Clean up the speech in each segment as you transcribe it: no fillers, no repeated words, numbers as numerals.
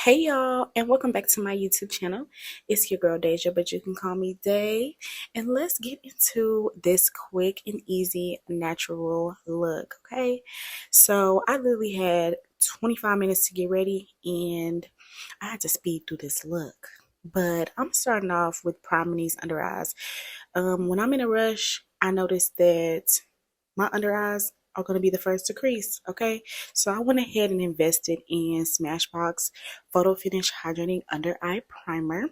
Hey y'all, and welcome back to my YouTube channel. It's your girl Deja, but you can call me Day. And let's get into this quick and easy natural look, okay? So I literally had 25 minutes to get ready and I had to speed through this look. But I'm starting off with priming these under eyes. When I'm in a rush, I noticed that my under eyes are going to be the first to crease, okay? So I went ahead and invested in Smashbox Photo Finish Hydrating Under Eye Primer.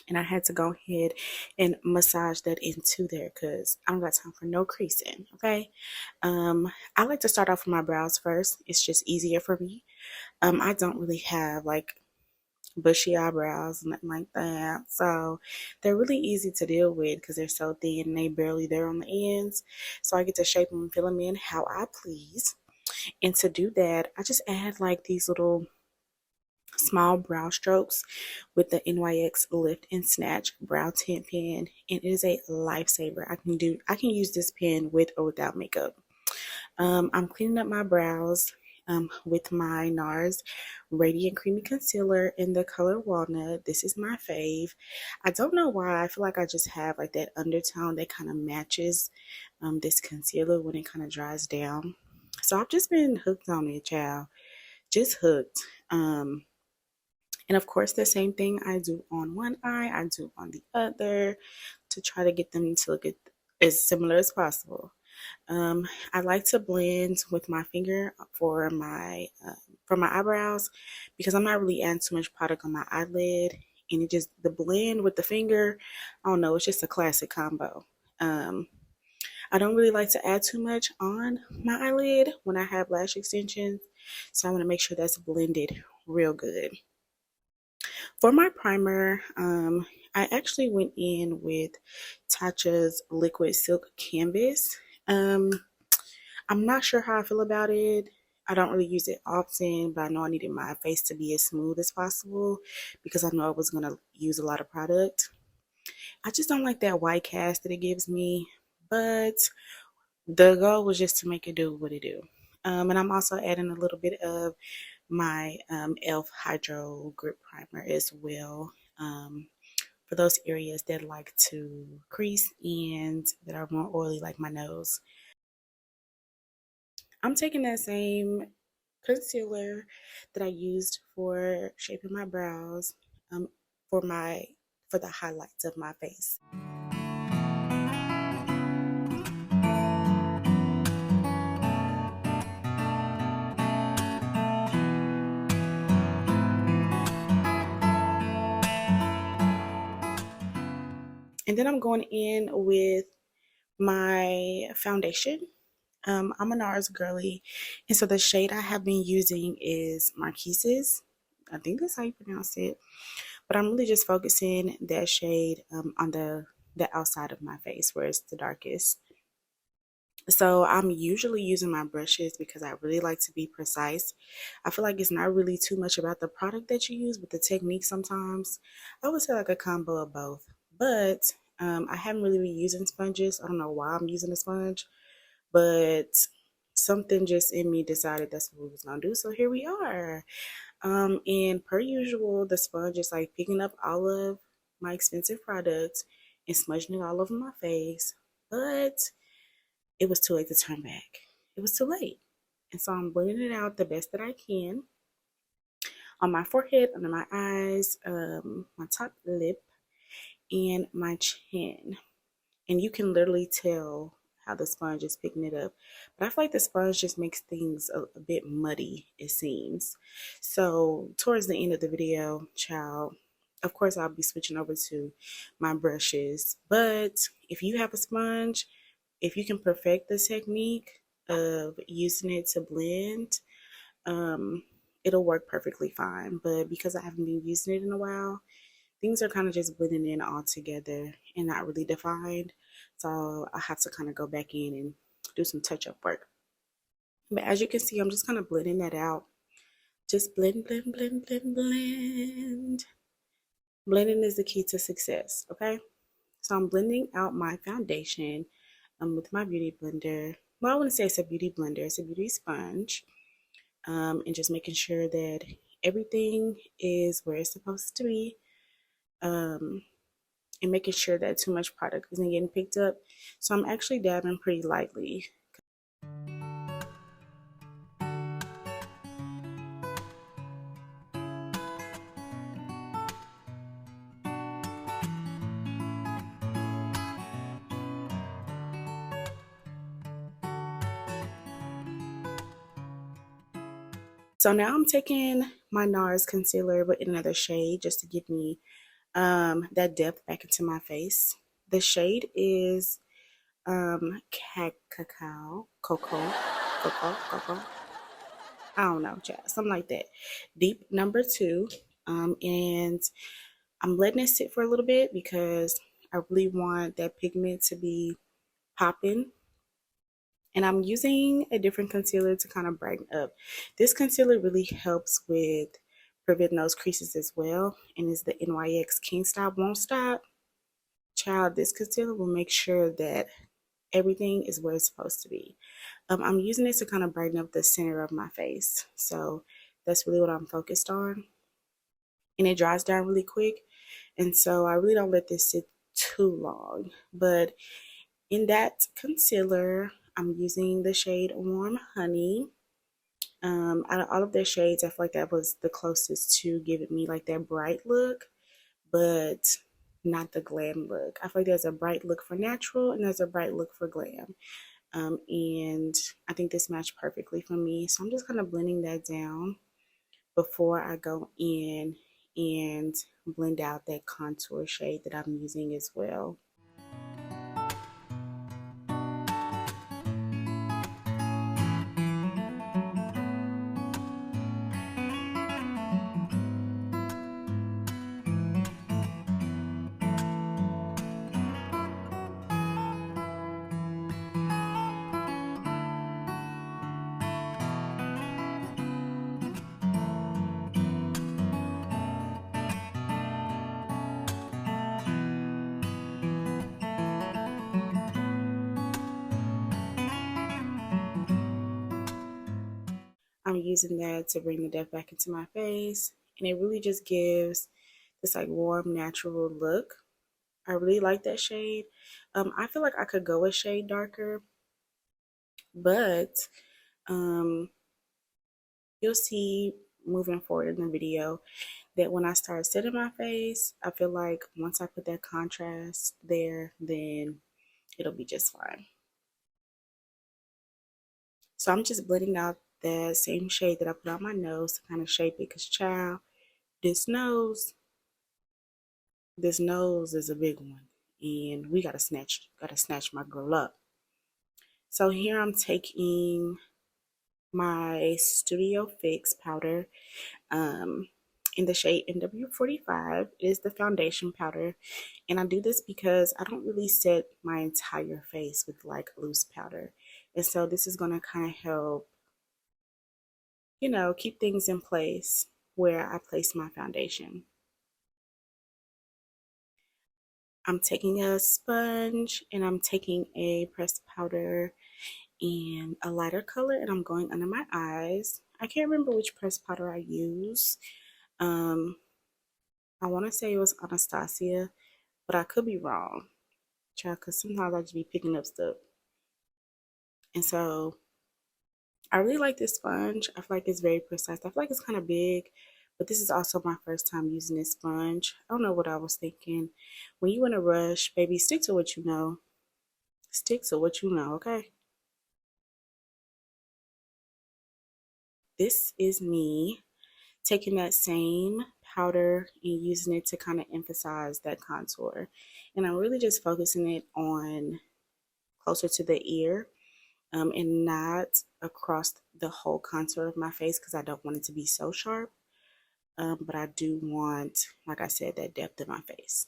And I had to go ahead and massage that into there because I don't got time for no creasing, okay? I like to start off with my brows first. It's just easier for me. I don't really have like bushy eyebrows, nothing like that. So they're really easy to deal with because they're so thin and they barely there on the ends. So I get to shape them and fill them in how I please. And to do that, I just add like these little small brow strokes with the NYX Lift and Snatch brow tint pen, and it is a lifesaver. I can use this pen with or without makeup. I'm cleaning up my brows with my NARS Radiant Creamy Concealer in the color Walnut. This is my fave. I don't know why. I feel like I just have like that undertone that kind of matches this concealer when it kind of dries down. So I've just been hooked on it, child. Just hooked. And of course, the same thing I do on one eye, I do on the other to try to get them to look as similar as possible. I like to blend with my finger for my eyebrows because I'm not really adding too much product on my eyelid, and it just the blend with the finger. I don't know, it's just a classic combo. I don't really like to add too much on my eyelid when I have lash extensions, so I want to make sure that's blended real good. For my primer, I actually went in with Tatcha's Liquid Silk Canvas. Um, I'm not sure how I feel about it. I don't really use it often, but I know I needed my face to be as smooth as possible because I know I was going to use a lot of product. I just don't like that white cast that it gives me, but the goal was just to make it do what it do. And I'm also adding a little bit of my e.l.f. Hydro Grip Primer as well, for those areas that like to crease and that are more oily like my nose. I'm taking that same concealer that I used for shaping my brows um, for my for the highlights of my face. And then I'm going in with my foundation. I'm a NARS girly, and so the shade I have been using is MARQUISES. I think that's how you pronounce it. But I'm really just focusing that shade on the outside of my face where it's the darkest. So I'm usually using my brushes because I really like to be precise. I feel like it's not really too much about the product that you use, but the technique sometimes. I would say like a combo of both. But I haven't really been using sponges. I don't know why I'm using a sponge, but something just in me decided that's what we was gonna do. So here we are. And per usual, the sponge is like picking up all of my expensive products and smudging it all over my face. But it was too late to turn back. It was too late. And so I'm blending it out the best that I can on my forehead, under my eyes, my top lip, and my chin. And you can literally tell how the sponge is picking it up. But I feel like the sponge just makes things a bit muddy, it seems. So towards the end of the video, child, of course I'll be switching over to my brushes. But if you have a sponge, if you can perfect the technique of using it to blend, it'll work perfectly fine. But because I haven't been using it in a while, things are kind of just blending in all together and not really defined. So I have to kind of go back in and do some touch-up work. But as you can see, I'm just kind of blending that out. Just blend, blend, blend, blend, blend. Blending is the key to success, okay? So I'm blending out my foundation with my beauty blender. Well, I wouldn't say it's a beauty blender, it's a beauty sponge. And just making sure that everything is where it's supposed to be, and making sure that too much product isn't getting picked up. So I'm actually dabbing pretty lightly. So now I'm taking my NARS concealer but in another shade just to give me that depth back into my face. The shade is CACAO, cocoa. I don't know, chat, something like that. Deep number 2. And I'm letting it sit for a little bit because I really want that pigment to be popping. And I'm using a different concealer to kind of brighten up. This concealer really helps with preventing those creases as well. And it's the NYX Can't Stop, Won't Stop. Child, this concealer will make sure that everything is where it's supposed to be. I'm using this to kind of brighten up the center of my face. So that's really what I'm focused on. And it dries down really quick. And so I really don't let this sit too long. But in that concealer, I'm using the shade Warm Honey. Out of all of their shades, I feel like that was the closest to giving me like that bright look, but not the glam look. I feel like there's a bright look for natural and there's a bright look for glam. And I think this matched perfectly for me. So I'm just kind of blending that down before I go in and blend out that contour shade that I'm using as well. I'm using that to bring the depth back into my face, and it really just gives this like warm, natural look. I really like that shade. I feel like I could go a shade darker, but um, you'll see moving forward in the video that when I start setting my face, I feel like once I put that contrast there, then it'll be just fine. So I'm just blending out that same shade that I put on my nose to kind of shape it, because child, this nose is a big one, and we gotta snatch my girl up. So here I'm taking my Studio Fix powder in the shade NW45. It is the foundation powder, and I do this because I don't really set my entire face with like loose powder, and so this is gonna kind of help, you know, keep things in place where I place my foundation. I'm taking a sponge and I'm taking a pressed powder and a lighter color, and I'm going under my eyes. I can't remember which pressed powder I use. I want to say it was Anastasia, but I could be wrong, child, because sometimes I just be picking up stuff. And so I really like this sponge. I feel like it's very precise. I feel like it's kind of big, but this is also my first time using this sponge. I don't know what I was thinking. When you in a rush, baby, stick to what you know. Stick to what you know, okay? This is me taking that same powder and using it to kind of emphasize that contour. And I'm really just focusing it on closer to the ear, and not across the whole contour of my face, because I don't want it to be so sharp. But I do want, like I said, that depth in my face.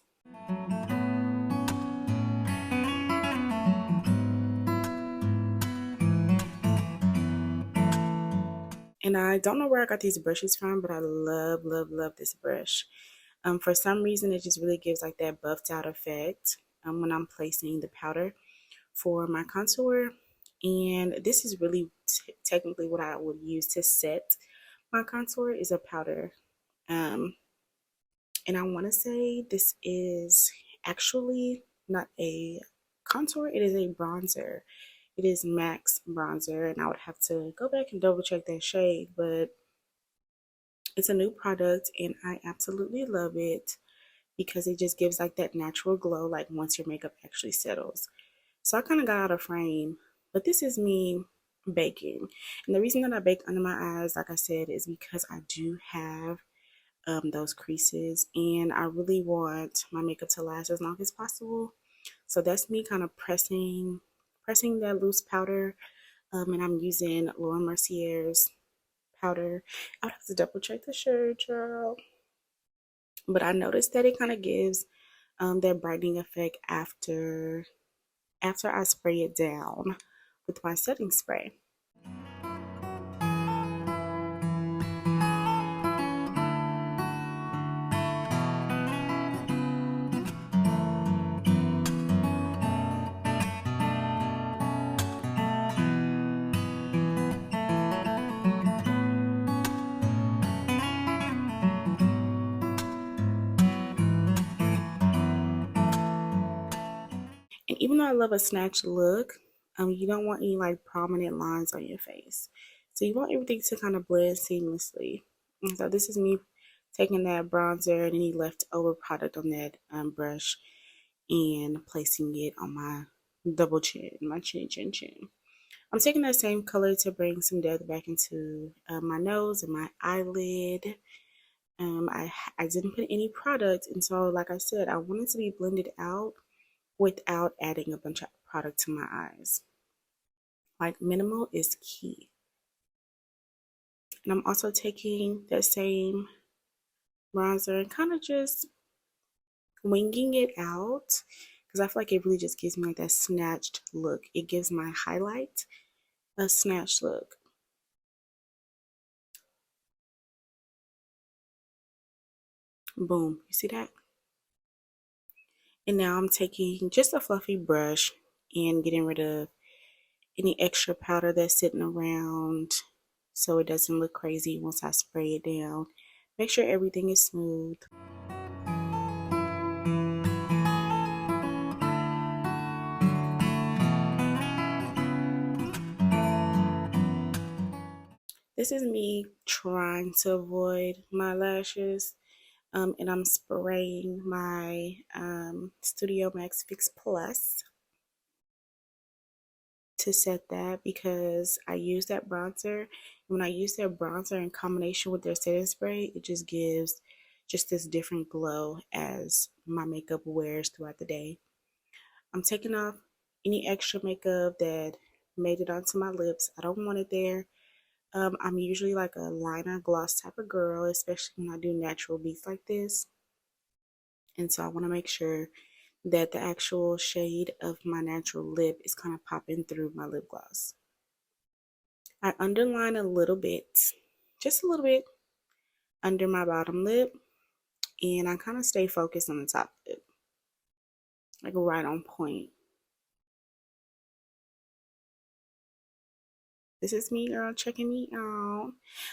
And I don't know where I got these brushes from, but I love, love, love this brush. For some reason, it just really gives like that buffed out effect when I'm placing the powder for my contour. And this is really technically what I would use to set My contour is a powder. Um, and I want to say this is actually not a contour, it is a bronzer. It is Max bronzer, and I would have to go back and double check that shade, but it's a new product and I absolutely love it because it just gives like that natural glow like once your makeup actually settles. So I kind of got out of frame, but this is me baking. And the reason that I bake under my eyes, like I said, is because I do have those creases and I really want my makeup to last as long as possible. So that's me kind of pressing that loose powder, and I'm using Laura Mercier's powder. I would have to double check the shade, girl. But I noticed that it kind of gives that brightening effect after I spray it down with my setting spray. And even though I love a snatch look, you don't want any like prominent lines on your face. So you want everything to kind of blend seamlessly. And so this is me taking that bronzer and any leftover product on that brush and placing it on my double chin, my chin. I'm taking that same color to bring some depth back into my nose and my eyelid. I didn't put any product, and so like I said, I wanted to be blended out without adding a bunch of product to my eyes. Like minimal is key. And I'm also taking that same bronzer and kind of just winging it out because I feel like it really just gives me like that snatched look. It gives my highlight a snatched look. Boom, you see that? And now I'm taking just a fluffy brush and getting rid of any extra powder that's sitting around so it doesn't look crazy once I spray it down. Make sure everything is smooth. This is me trying to avoid my lashes. And I'm spraying my Studio Max Fix Plus to set that because I use that bronzer. When I use that bronzer in combination with their setting spray, it just gives just this different glow as my makeup wears throughout the day. I'm taking off any extra makeup that made it onto my lips. I don't want it there. I'm usually like a liner gloss type of girl, especially when I do natural beats like this. And so I want to make sure that the actual shade of my natural lip is kind of popping through my lip gloss. I underline a little bit, just a little bit, under my bottom lip, and I kind of stay focused on the top lip, like right on point. This is me, girl, checking me out.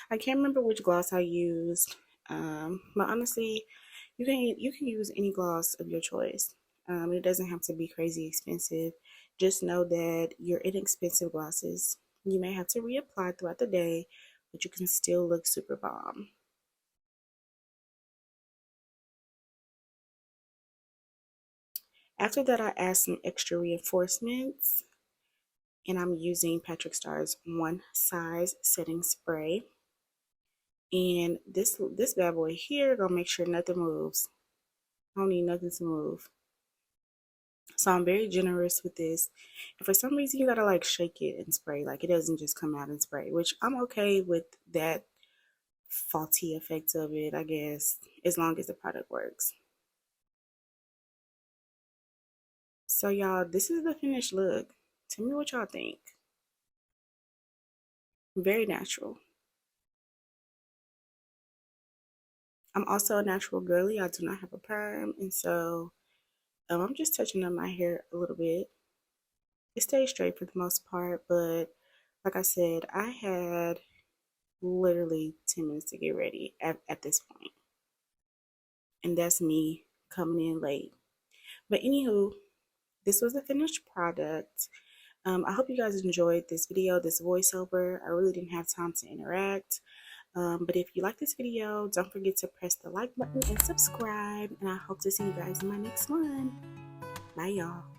I can't remember which gloss I used, but honestly, you can use any gloss of your choice. It doesn't have to be crazy expensive. Just know that your inexpensive glosses you may have to reapply throughout the day, but you can still look super bomb. After that, I add some extra reinforcements, and I'm using Patrick Starr's One Size Setting Spray. And this bad boy here gonna make sure nothing moves. I don't need nothing to move. So I'm very generous with this. And for some reason, you gotta like shake it and spray. Like it doesn't just come out and spray, which I'm okay with that faulty effect of it, I guess, as long as the product works. So y'all, this is the finished look. Tell me what y'all think. Very natural. I'm also a natural girly. I do not have a perm, and so I'm just touching up my hair a little bit. It stays straight for the most part, but like I said, I had literally 10 minutes to get ready at this point. And that's me coming in late. But anywho, this was the finished product. I hope you guys enjoyed this video, this voiceover. I really didn't have time to interact. But if you like this video, don't forget to press the like button and subscribe. And I hope to see you guys in my next one. Bye, y'all.